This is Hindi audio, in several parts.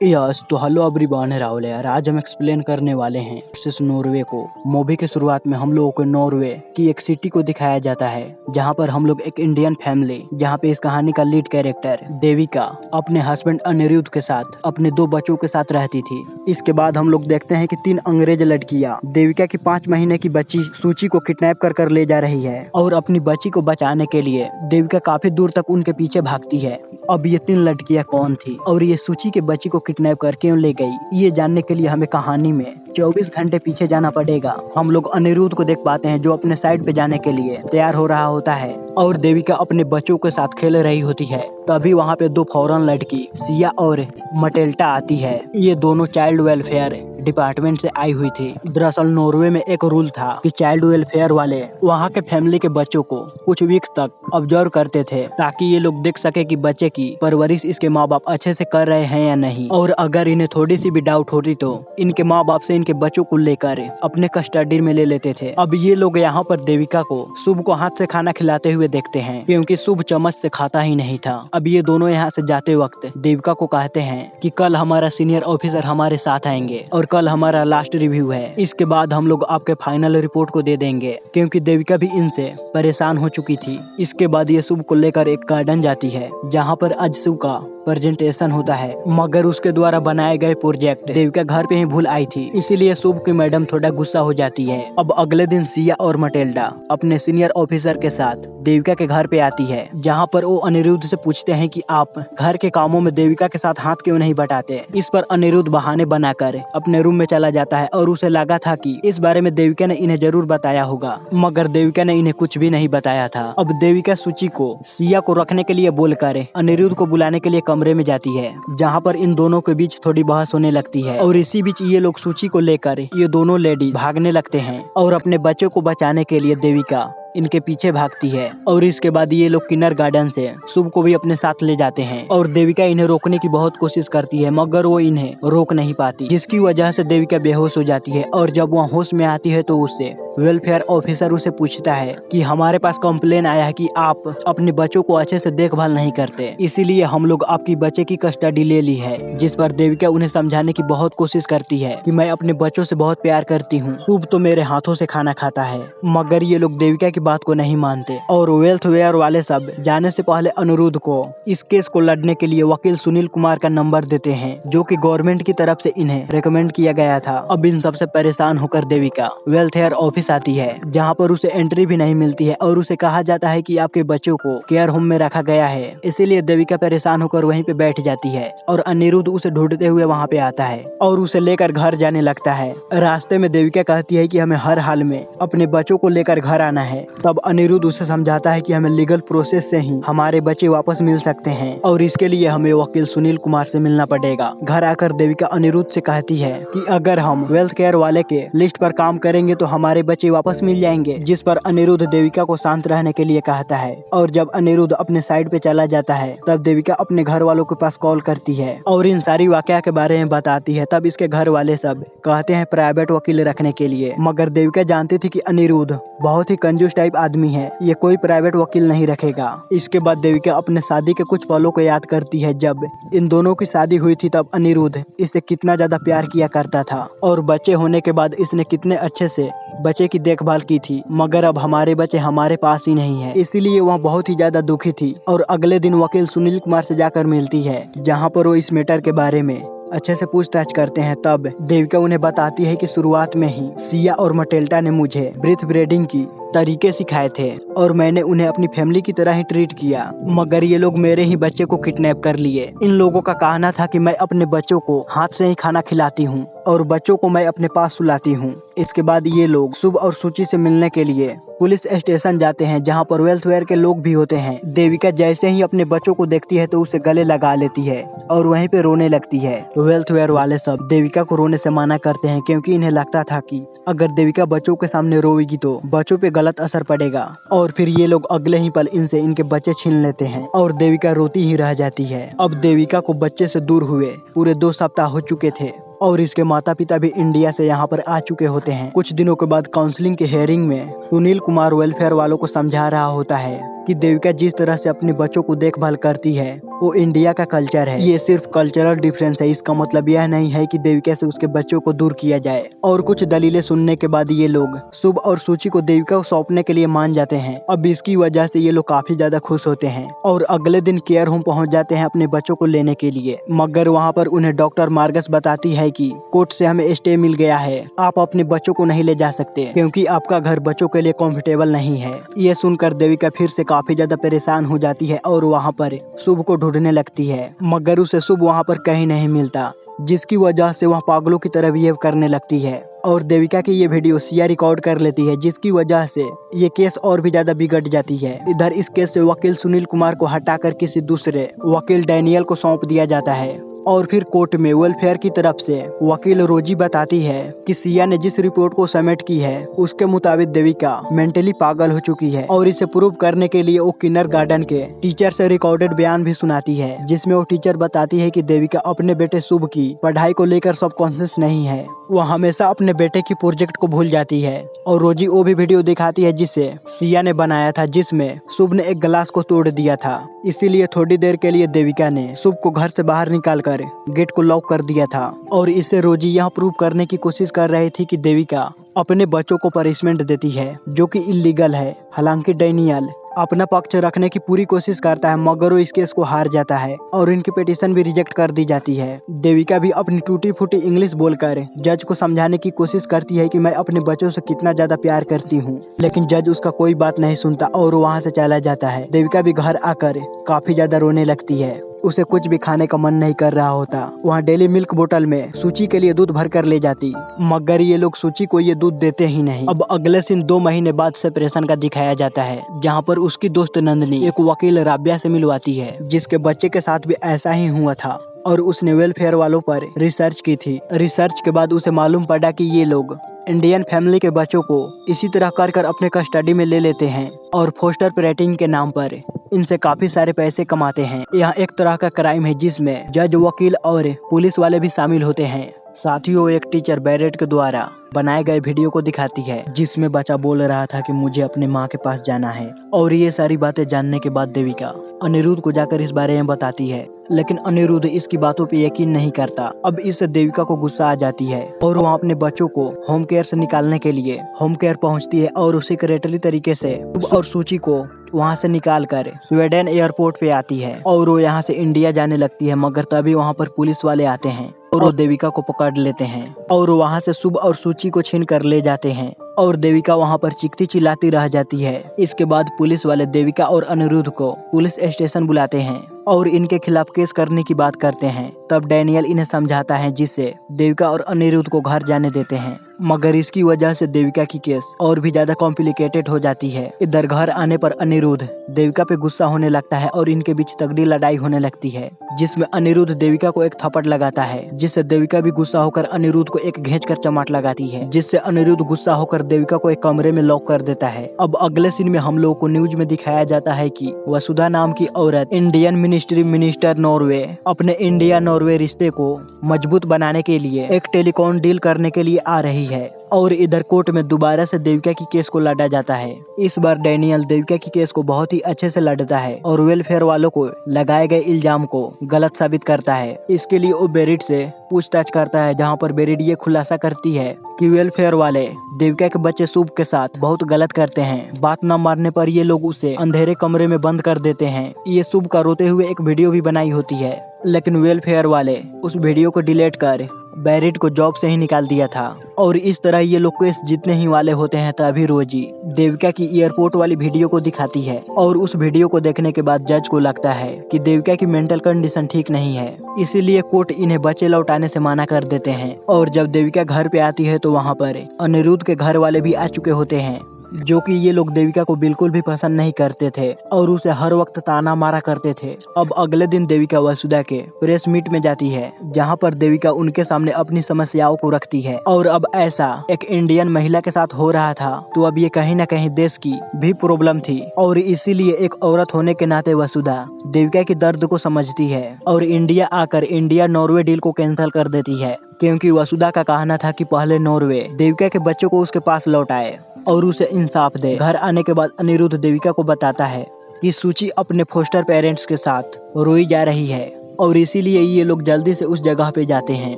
यस तो हेलो एवरीवन, राहुल यार। आज हम एक्सप्लेन करने वाले हैं वर्सेस नॉर्वे को। मूवी के शुरुआत में हम लोगों को नॉर्वे की एक सिटी को दिखाया जाता है, जहां पर हम लोग एक इंडियन फैमिली, जहां पे इस कहानी का लीड कैरेक्टर देविका अपने हस्बैंड अनिरुद्ध के साथ अपने 2 बच्चों के साथ रहती थी। इसके बाद हम लोग देखते हैं कि 3 अंग्रेज लड़कियां देविका की 5 महीने की बच्ची सूची को किडनैप कर ले जा रही है और अपनी बच्ची को बचाने के लिए देविका काफी दूर तक उनके पीछे भागती है। अब ये 3 लड़कियां कौन थी और ये सूची के बच्ची को किडनैप कर क्यों ले गई, ये जानने के लिए हमें कहानी में 24 घंटे पीछे जाना पड़ेगा। हम लोग अनिरुद्ध को देख पाते हैं जो अपने साइड पे जाने के लिए तैयार हो रहा होता है और देविका अपने बच्चों के साथ खेल रही होती है। तभी वहाँ पे 2 फॉरेन लड़की सिया और मटेल्टा आती है। ये दोनों चाइल्ड वेलफेयर डिपार्टमेंट से आई हुई थी। दरअसल नॉर्वे में एक रूल था कि चाइल्ड वेलफेयर वाले वहाँ के फैमिली के बच्चों को कुछ वीक्स तक ऑब्जर्व करते थे, ताकि ये लोग देख सके कि बच्चे की परवरिश इसके माँ बाप अच्छे से कर रहे हैं या नहीं। और अगर इन्हें थोड़ी सी भी डाउट होती तो इनके माँ बाप से इनके बच्चों को लेकर अपने कस्टडी में ले लेते थे। अब ये लोग यहाँ पर देविका को शुभ को हाथ से खाना खिलाते हुए देखते हैं, क्योंकि शुभ चम्मच से खाता ही नहीं था। अब ये दोनों यहाँ से जाते वक्त देविका को कहते हैं कि कल हमारा सीनियर ऑफिसर हमारे साथ आएंगे और कल हमारा लास्ट रिव्यू है। इसके बाद हम लोग आपके फाइनल रिपोर्ट को दे देंगे, क्योंकि देविका भी इनसे परेशान हो चुकी थी। इसके बाद ये शुभ को लेकर एक गार्डन जाती है, जहाँ पर आज शुभ का प्रेजेंटेशन होता है, मगर उसके द्वारा बनाए गए प्रोजेक्ट देविका घर पे ही भूल आई थी, इसीलिए शुभ की मैडम थोड़ा गुस्सा हो जाती है। अब अगले दिन सिया और मटेल्डा अपने सीनियर ऑफिसर के साथ देविका के घर पे आती है, जहाँ पर वो अनिरुद्ध से पूछते हैं कि आप घर के कामों में देविका के साथ हाथ क्यों नहीं बटाते। इस पर अनिरुद्ध बहाने बनाकर अपने रूम में चला जाता है और उसे लगा था कि इस बारे में देविका ने इन्हें जरूर बताया होगा, मगर देविका ने इन्हें कुछ भी नहीं बताया था। अब देविका सूची को सिया को रखने के लिए बोलकर अनिरुद्ध को बुलाने के लिए कमरे में जाती है, जहाँ पर इन दोनों के बीच थोड़ी बहस होने लगती है। और इसी बीच ये लोग सूची को लेकर ये दोनों लेडी भागने लगते हैं और अपने बच्चों को बचाने के लिए देविका इनके पीछे भागती है। और इसके बाद ये लोग किन्नर गार्डन से शुभ को भी अपने साथ ले जाते हैं और देविका इन्हें रोकने की बहुत कोशिश करती है, मगर वो इन्हें रोक नहीं पाती, जिसकी वजह से देविका बेहोश हो जाती है। और जब वह होश में आती है तो उससे वेलफेयर ऑफिसर उसे पूछता है कि हमारे पास कंप्लेन आया है कि आप अपने बच्चों को अच्छे से देखभाल नहीं करते, इसीलिए हम लोग आपकी बच्चे की कस्टडी ले ली है। जिस पर देविका उन्हें समझाने की बहुत कोशिश करती है कि मैं अपने बच्चों से बहुत प्यार करती हूँ, शुभ तो मेरे हाथों से खाना खाता है। मगर ये लोग देविका की बात को नहीं मानते और वेलफेयर वाले सब जाने से पहले अनिरुद्ध को इस केस को लड़ने के लिए वकील सुनील कुमार का नंबर देते हैं, जो कि गवर्नमेंट की तरफ से इन्हें रिकमेंड किया गया था। अब इन सबसे परेशान होकर देविका वेलफेयर ऑफिस आती है, जहाँ पर उसे एंट्री भी नहीं मिलती है और उसे कहा जाता है कि आपके बच्चों को केयर होम में रखा गया है। इसीलिए देविका परेशान होकर वहीं पे बैठ जाती है और अनिरुद्ध उसे ढूंढते हुए वहाँ पे आता है और उसे लेकर घर जाने लगता है। रास्ते में देविका कहती है कि हमें हर हाल में अपने बच्चों को लेकर घर आना है। तब अनिरुद्ध उसे समझाता है कि हमें लीगल प्रोसेस से ही हमारे बच्चे वापस मिल सकते हैं और इसके लिए हमें वकील सुनील कुमार से मिलना पड़ेगा। घर आकर देविका अनिरुद्ध से कहती है कि अगर हम वेल्थ केयर वाले के लिस्ट पर काम करेंगे तो हमारे बच्चे वापस मिल जाएंगे, जिस पर अनिरुद्ध देविका को शांत रहने के लिए कहता है। और जब अनिरुद्ध अपने साइड पे चला जाता है तब देविका अपने घर वालों के पास कॉल करती है और इन सारी वाकया के बारे में बताती है। तब इसके घर वाले सब कहते हैं प्राइवेट वकील रखने के लिए, मगर देविका जानती थी कि अनिरुद्ध बहुत ही कंजूस टाइप आदमी है, ये कोई प्राइवेट वकील नहीं रखेगा। इसके बाद देविका अपने शादी के कुछ पलों को याद करती है। जब इन दोनों की शादी हुई थी तब अनिरुद्ध इससे कितना ज्यादा प्यार किया करता था और बच्चे होने के बाद इसने कितने अच्छे से बच्चे की देखभाल की थी, मगर अब हमारे बच्चे हमारे पास ही नहीं है, इसीलिए वह बहुत ही ज्यादा दुखी थी। और अगले दिन वकील सुनील कुमार से जाकर मिलती है, जहाँ पर वो इस मैटर के बारे में अच्छे से पूछताछ करते हैं। तब देविका उन्हें बताती है कि शुरुआत में ही सिया और मटेल्टा ने मुझे ब्रीथ ब्रीडिंग की तरीके सिखाए थे और मैंने उन्हें अपनी फैमिली की तरह ही ट्रीट किया, मगर ये लोग मेरे ही बच्चे को किडनैप कर लिए। इन लोगों का कहना था कि मैं अपने बच्चों को हाथ से ही खाना खिलाती हूँ और बच्चों को मैं अपने पास सुलाती हूँ। इसके बाद ये लोग शुभ और सूची से मिलने के लिए पुलिस स्टेशन जाते हैं, जहाँ पर वेलफेयर के लोग भी होते हैं। देविका जैसे ही अपने बच्चों को देखती है तो उसे गले लगा लेती है और वहीं पे रोने लगती है। वेलफेयर वाले सब देविका को रोने से मना करते हैं, क्योंकि इन्हें लगता था कि अगर देविका बच्चों के सामने रोएगी तो बच्चों पे गलत असर पड़ेगा और फिर ये लोग अगले ही पल इनसे इनके बच्चे छीन लेते हैं और देविका रोती ही रह जाती है। अब देविका को बच्चे से दूर हुए पूरे 2 सप्ताह हो चुके थे और इसके माता पिता भी इंडिया से यहाँ पर आ चुके होते हैं। कुछ दिनों के बाद काउंसलिंग के हेयरिंग में सुनील कुमार वेलफेयर वालों को समझा रहा होता है कि देविका जिस तरह से अपने बच्चों को देखभाल करती है वो इंडिया का कल्चर है। ये सिर्फ कल्चरल डिफरेंस है, इसका मतलब यह नहीं है कि देविका से उसके बच्चों को दूर किया जाए। और कुछ दलीलें सुनने के बाद ये लोग शुभ और सूची को देविका को सौंपने के लिए मान जाते हैं। अब इसकी वजह से ये लोग काफी ज्यादा खुश होते हैं और अगले दिन केयर होम पहुंच जाते हैं अपने बच्चों को लेने के लिए। मगर वहाँ पर उन्हें डॉक्टर मार्गस बताती है कि कोर्ट से हमें स्टे मिल गया है, आप अपने बच्चों को नहीं ले जा सकते क्योंकि आपका घर बच्चों के लिए कंफर्टेबल नहीं है। ये सुनकर देविका फिर से काफी ज्यादा परेशान हो जाती है और वहाँ पर शुभ को ढूंढने लगती है, मगर उसे शुभ वहाँ पर कहीं नहीं मिलता, जिसकी वजह से वह पागलों की तरह बिहेव करने लगती है। और देविका की ये वीडियो सिया रिकॉर्ड कर लेती है, जिसकी वजह से ये केस और भी ज्यादा बिगड़ जाती है। इधर इस केस से वकील सुनील कुमार को हटाकर किसी दूसरे वकील डैनियल को सौंप दिया जाता है। और फिर कोर्ट में वेलफेयर की तरफ से वकील रोजी बताती है कि सिया ने जिस रिपोर्ट को सबमिट की है उसके मुताबिक देविका मेंटली पागल हो चुकी है और इसे प्रूव करने के लिए वो किंडरगार्टन के टीचर से रिकॉर्डेड बयान भी सुनाती है, जिसमें वो टीचर बताती है कि देविका अपने बेटे शुभ की पढ़ाई को लेकर सबकॉन्शियस नहीं है, वह हमेशा अपने बेटे की प्रोजेक्ट को भूल जाती है। और रोजी वो भी वीडियो दिखाती है जिसे सिया ने बनाया था, जिसमें शुभ ने एक गिलास को तोड़ दिया था। इसीलिए थोड़ी देर के लिए देविका ने शुभ को घर से बाहर निकालकर गेट को लॉक कर दिया था। और इससे रोजी यह प्रूव करने की कोशिश कर रही थी कि देविका अपने बच्चों को पनिशमेंट देती है, जो कि इलीगल है। हालांकि डैनियल अपना पक्ष रखने की पूरी कोशिश करता है, मगर वो इस केस को हार जाता है और इनकी पिटीशन भी रिजेक्ट कर दी जाती है। देविका भी अपनी टूटी फूटी इंग्लिश बोलकर जज को समझाने की कोशिश करती है कि मैं अपने बच्चों से कितना ज्यादा प्यार करती हूँ, लेकिन जज उसका कोई बात नहीं सुनता और वहाँ से चला जाता है। देविका भी घर आकर काफी ज्यादा रोने लगती है, उसे कुछ भी खाने का मन नहीं कर रहा होता। वहाँ डेली मिल्क बोतल में सूची के लिए दूध भर कर ले जाती, मगर ये लोग सूची को ये दूध देते ही नहीं। अब अगले दिन 2 महीने बाद सेपरेशन का दिखाया जाता है, जहाँ पर उसकी दोस्त नंदनी एक वकील राबिया से मिलवाती है, जिसके बच्चे के साथ भी ऐसा ही हुआ था और उसने वेलफेयर वालों पर रिसर्च की थी। रिसर्च के बाद उसे मालूम पड़ा कि ये लोग इंडियन फैमिली के बच्चों को इसी तरह कर अपने कस्टडी में ले लेते हैं और फोस्टर पेरेंटिंग के नाम पर इनसे काफी सारे पैसे कमाते हैं। यह एक तरह का क्राइम है जिसमें जज, वकील और पुलिस वाले भी शामिल होते हैं। साथ ही वो एक टीचर बैरेट के द्वारा बनाए गए वीडियो को दिखाती है, जिसमें बच्चा बोल रहा था कि मुझे अपने माँ के पास जाना है। और ये सारी बातें जानने के बाद देविका अनिरुद्ध को जाकर इस बारे में बताती है, लेकिन अनिरुद्ध इसकी बातों पे यकीन नहीं करता। अब इससे देविका को गुस्सा आ जाती है और वहाँ अपने बच्चों को होम केयर से निकालने के लिए होम केयर पहुँचती है और उसी सेक्रेटरी तरीके से और सूची को वहाँ से निकाल कर स्वीडन एयरपोर्ट पे आती है और वो यहाँ से इंडिया जाने लगती है। मगर तभी वहाँ पर पुलिस वाले आते हैं और वो देविका को पकड़ लेते हैं और वहाँ से शुभ और सूची को छीन कर ले जाते हैं और देविका वहाँ पर चीखती चिल्लाती रह जाती है। इसके बाद पुलिस वाले देविका और अनिरुद्ध को पुलिस स्टेशन बुलाते हैं और इनके खिलाफ केस करने की बात करते हैं। तब डैनियल इन्हें समझाता है, जिससे देविका और अनिरुद्ध को घर जाने देते हैं, मगर इसकी वजह से देविका की केस और भी ज्यादा कॉम्प्लिकेटेड हो जाती है। इधर घर आने पर अनिरुद्ध देविका पे गुस्सा होने लगता है और इनके बीच तगड़ी लड़ाई होने लगती है, जिसमें अनिरुद्ध देविका को एक थप्पड़ लगाता है, जिससे देविका भी गुस्सा होकर अनिरुद्ध को एक घेंच कर चमाट लगाती है, जिससे अनिरुद्ध गुस्सा होकर देविका को एक कमरे में लॉक कर देता है। अब अगले सीन में हम लोगों को न्यूज में दिखाया जाता है कि वसुधा नाम की औरत इंडियन मिनिस्ट्री मिनिस्टर नॉर्वे अपने इंडिया नॉर्वे रिश्ते को मजबूत बनाने के लिए एक टेलीकॉम डील करने के लिए आ रही है। और इधर कोर्ट में दोबारा से देविका की केस को लड़ा जाता है। इस बार डैनियल देविका की केस को बहुत ही अच्छे से लड़ता है और वेलफेयर वालों को लगाए गए इल्जाम को गलत साबित करता है। इसके लिए वो बेरिड से पूछताछ करता है, जहां पर बेरिड ये खुलासा करती है कि वेलफेयर वाले देविका के बच्चे शुभ के साथ बहुत गलत करते हैं। बात न मानने पर ये लोग उसे अंधेरे कमरे में बंद कर देते हैं। ये शुभ का रोते हुए एक वीडियो भी बनाई होती है, लेकिन वेलफेयर वाले उस वीडियो को डिलीट कर बैरिड को जॉब से ही निकाल दिया था। और इस तरह ये लोग केस जीतने ही वाले होते हैं। तभी रोजी देविका की एयरपोर्ट वाली वीडियो को दिखाती है और उस वीडियो को देखने के बाद जज को लगता है कि देविका की मेंटल कंडीशन ठीक नहीं है, इसीलिए कोर्ट इन्हें बच्चे लौटाने से मना कर देते हैं। और जब देविका घर पे आती है तो वहाँ पर अनिरुद्ध के घर वाले भी आ चुके होते हैं, जो कि ये लोग देविका को बिल्कुल भी पसंद नहीं करते थे और उसे हर वक्त ताना मारा करते थे। अब अगले दिन देविका वसुधा के प्रेस मीट में जाती है, जहां पर देविका उनके सामने अपनी समस्याओं को रखती है। और अब ऐसा एक इंडियन महिला के साथ हो रहा था, तो अब ये कहीं न कहीं देश की भी प्रॉब्लम थी और इसीलिए एक औरत होने के नाते वसुधा देविका के दर्द को समझती है और इंडिया आकर इंडिया नॉर्वे डील को कैंसिल कर देती है, क्योंकि वसुधा का कहना था कि पहले नॉर्वे देविका के बच्चों को उसके पास लौटाए और उसे इंसाफ दे। घर आने के बाद अनिरुद्ध देविका को बताता है कि सूची अपने फोस्टर पेरेंट्स के साथ रोई जा रही है और इसीलिए ये लोग जल्दी से उस जगह पे जाते हैं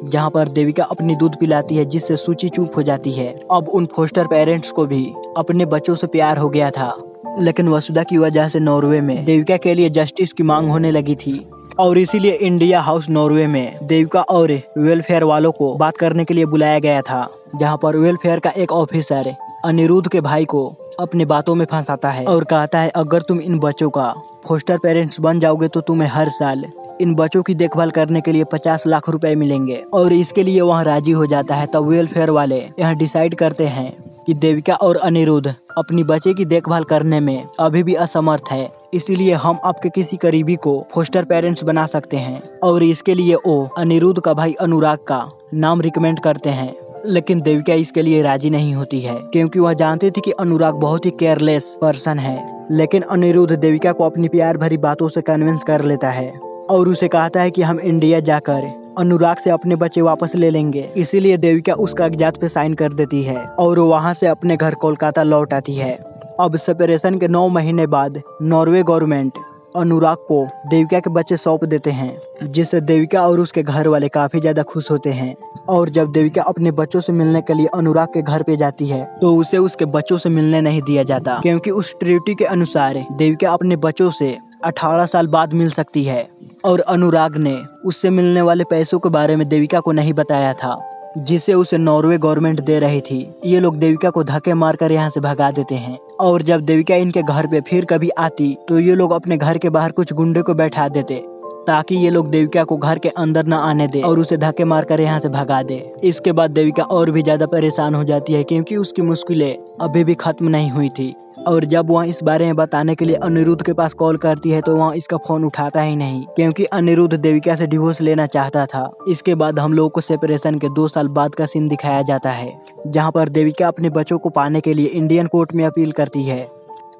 जहाँ पर देविका अपनी दूध पिलाती है, जिससे सूची चुप हो जाती है। अब उन फोस्टर पेरेंट्स को भी अपने बच्चों से प्यार हो गया था, लेकिन वसुधा की वजह से नॉर्वे में देविका के लिए जस्टिस की मांग होने लगी थी और इसीलिए इंडिया हाउस नॉर्वे में देविका और वेलफेयर वालों को बात करने के लिए बुलाया गया था, जहाँ पर वेलफेयर का एक ऑफिसर अनिरुद्ध के भाई को अपनी बातों में फंसाता है और कहता है अगर तुम इन बच्चों का फोस्टर पेरेंट्स बन जाओगे तो तुम्हें हर साल इन बच्चों की देखभाल करने के लिए 50 लाख रुपए मिलेंगे और इसके लिए वहाँ राजी हो जाता है। तब वेलफेयर वाले यहाँ डिसाइड करते हैं कि देविका और अनिरुद्ध अपनी बच्चे की देखभाल करने में अभी भी असमर्थ है, इसीलिए हम आपके किसी करीबी को फोस्टर पेरेंट्स बना सकते हैं और इसके लिए वो अनिरुद्ध का भाई अनुराग का नाम रिकमेंड करते हैं। लेकिन देविका इसके लिए राजी नहीं होती है क्योंकि वह जानती थी कि अनुराग बहुत ही केयरलेस पर्सन है। लेकिन अनिरुद्ध देविका को अपनी प्यार भरी बातों से कन्विंस कर लेता है और उसे कहता है कि हम इंडिया जाकर अनुराग से अपने बच्चे वापस ले लेंगे। इसीलिए देविका उस कागजात पे साइन कर देती है और वहाँ से अपने घर कोलकाता लौट आती है। अब सेपरेशन के 9 महीने बाद नॉर्वे गवर्नमेंट अनुराग को देविका के बच्चे सौंप देते हैं, जिससे देविका और उसके घर वाले काफी ज्यादा खुश होते हैं। और जब देविका अपने बच्चों से मिलने के लिए अनुराग के घर पे जाती है तो उसे उसके बच्चों से मिलने नहीं दिया जाता, क्योंकि उस ट्रीटी के अनुसार देविका अपने बच्चों से 18 साल बाद मिल सकती है और अनुराग ने उससे मिलने वाले पैसों के बारे में देविका को नहीं बताया था, जिसे उसे नॉर्वे गवर्नमेंट दे रही थी। ये लोग देविका को धक्के मारकर यहाँ से भगा देते हैं और जब देविका इनके घर पे फिर कभी आती तो ये लोग अपने घर के बाहर कुछ गुंडे को बैठा देते ताकि ये लोग देविका को घर के अंदर न आने दे और उसे धक्के मारकर यहाँ से भगा दे। इसके बाद देविका और भी ज्यादा परेशान हो जाती है क्योंकि उसकी मुश्किलें अभी भी खत्म नहीं हुई थी और जब वह इस बारे में बताने के लिए अनिरुद्ध के पास कॉल करती है तो वह इसका फोन उठाता ही नहीं, क्योंकि अनिरुद्ध देविका से डिवोर्स लेना चाहता था। इसके बाद हम लोगों को सेपरेशन के 2 साल बाद का सीन दिखाया जाता है, जहां पर देविका अपने बच्चों को पाने के लिए इंडियन कोर्ट में अपील करती है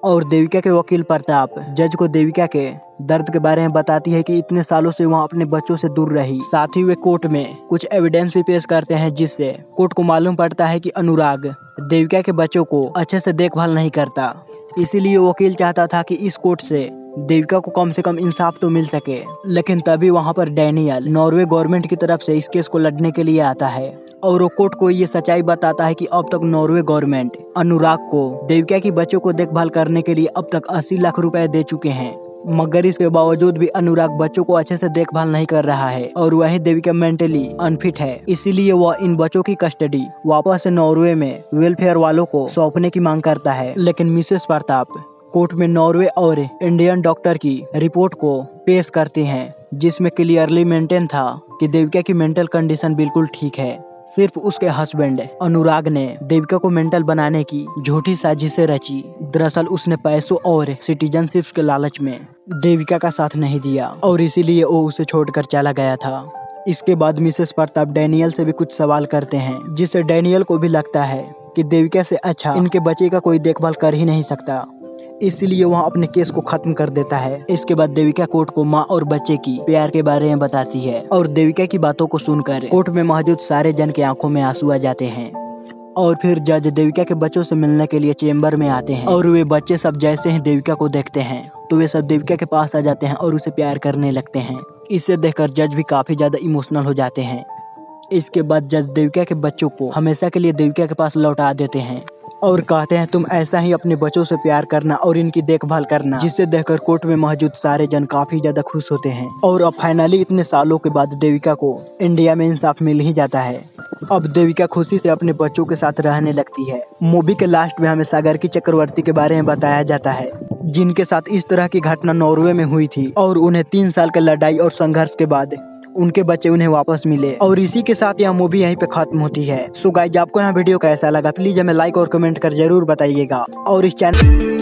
और देविका के वकील प्रताप जज को देविका के दर्द के बारे में बताती है कि इतने सालों से वह अपने बच्चों से दूर रही। साथ ही वे कोर्ट में कुछ एविडेंस भी पेश करते हैं, जिससे कोर्ट को मालूम पड़ता है कि अनुराग देविका के बच्चों को अच्छे से देखभाल नहीं करता। इसीलिए वकील चाहता था कि इस कोर्ट से देविका को कम से कम इंसाफ तो मिल सके। लेकिन तभी वहाँ पर डैनियल नॉर्वे गवर्नमेंट की तरफ से इस केस को लड़ने के लिए आता है और वो कोर्ट को ये सच्चाई बताता है कि अब तक नॉर्वे गवर्नमेंट अनुराग को देविका की बच्चों को देखभाल करने के लिए अब तक 80 लाख रुपए दे चुके हैं, मगर इसके बावजूद भी अनुराग बच्चों को अच्छे से देखभाल नहीं कर रहा है और वही देविका मेंटली अनफिट है। इसीलिए वह इन बच्चों की कस्टडी वापस से नॉर्वे में वेलफेयर वालों को सौंपने की मांग करता है। लेकिन मिसेस प्रताप कोर्ट में नॉर्वे और इंडियन डॉक्टर की रिपोर्ट को पेश करती हैं, जिसमें क्लियरली मेंटेन था कि देविका की मेंटल कंडीशन बिल्कुल ठीक है। सिर्फ उसके हस्बैंड अनुराग ने देविका को मेंटल बनाने की झूठी साजिशें रची। दरअसल उसने पैसों और सिटीजनशिप के लालच में देविका का साथ नहीं दिया और इसीलिए वो उसे छोड़कर चला गया था। इसके बाद मिसेस प्रताप डैनियल से भी कुछ सवाल करते हैं, जिससे डैनियल को भी लगता है कि देविका से अच्छा इनके बच्चे का कोई देखभाल कर ही नहीं सकता। इसलिए वह अपने केस को खत्म कर देता है। इसके बाद देविका कोर्ट को माँ और बच्चे की प्यार के बारे में बताती है और देविका की बातों को सुनकर कोर्ट में मौजूद सारे जन की आंखों में आंसू आ जाते हैं। और फिर जज देविका के बच्चों से मिलने के लिए चेम्बर में आते हैं और वे बच्चे सब जैसे ही देविका को देखते हैं तो वे सब देविका के पास आ जाते हैं और उसे प्यार करने लगते हैं। इसे देखकर जज भी काफी ज्यादा इमोशनल हो जाते हैं। इसके बाद जज देविका के बच्चों को हमेशा के लिए देविका के पास लौटा देते हैं और कहते हैं तुम ऐसा ही अपने बच्चों से प्यार करना और इनकी देखभाल करना, जिसे देखकर कोर्ट में मौजूद सारे जन काफी ज्यादा खुश होते हैं। और अब फाइनली इतने सालों के बाद देविका को इंडिया में इंसाफ मिल ही जाता है। अब देविका खुशी से अपने बच्चों के साथ रहने लगती है। मूवी के लास्ट में हमें सागरकी चक्रवर्ती के बारे में बताया जाता है, जिनके साथ इस तरह की घटना नॉर्वे में हुई थी और उन्हें 3 साल के लड़ाई और संघर्ष के बाद उनके बच्चे उन्हें वापस मिले। और इसी के साथ यह मूवी यहीं पे खत्म होती है। सो गाइज, आपको यह वीडियो कैसा लगा प्लीज हमें लाइक और कमेंट कर जरूर बताइएगा और इस चैनल